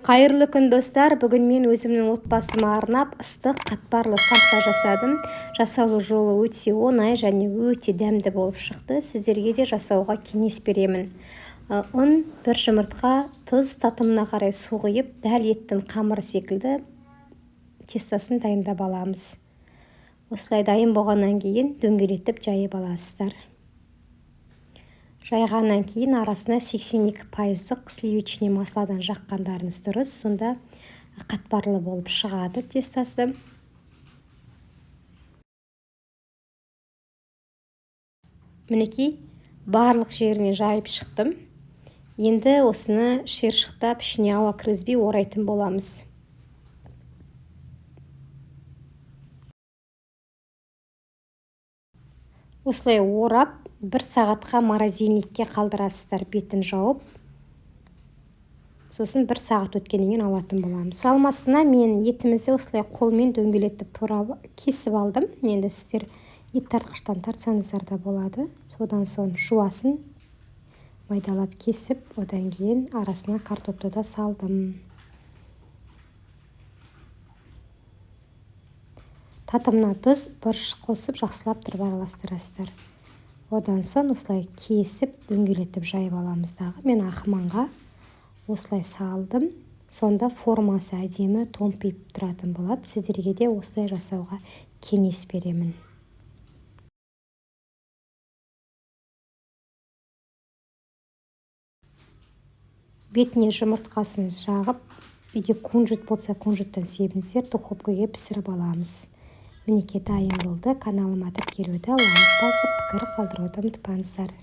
Қайырлы күн достар, бүгін мен өзімнің отбасыма арнап ыстық қатпарлы самса жасадым. Жасалу жолы өте оңай және өте дәмді болып шықты. Сіздерге де жасауға кеңес беремін. Ұн, бір жұмыртқа, тұз, татымына қарай су құйып, дәл еттің қамыры секілді тестасын дайындап аламыз. Осылай дайын болғаннан кейін дөңгелетіп жайып аласыздар. Жайғаннан кейін арасына 82% сливочный масладан жаққандарыңыз дұрыс, сонда қатпарлы болып шығады тестасы. Мінекей, барлық жеріне жайып шықтым. Енді осыны шиыршықтап, ішіне ауа кіргізбей орайтын боламыз. Осылай орап, 1 сағатқа морозильникке қалдырасыздар, бетін жауып. Сосын 1 сағат өткеннен кейін алатын боламыз. Салмасына мен етімізді осылай қолмен дөңгелетіп турап кесіп алдым. Енді сіздер ет тартқыштан тартсаңыздар да болады. Содан соң жуасын майдалап кесіп, одан кейін арасына картопты да салдым. Татымына тұз, бұрыш қосып жақсылап тұрып араластырасыздар. Одан соң осылай кесіп, дөңгелетіп жайып аламыздағы. Мен ақыманға осылай салдым. Сонда формасы әдемі томпиып тұратын болады. Сіздерге де осылай жасауға кеңес беремін. Бетіне жұмыртқасын жағып, үйде кунжут болса кунжуттан себіңіздер, духовкаға пісіріп аламыз. Мінекей дайын болды. Каналыма тіркелуді, лайк басып, пікір қалдыруды ұмытпаңыздар.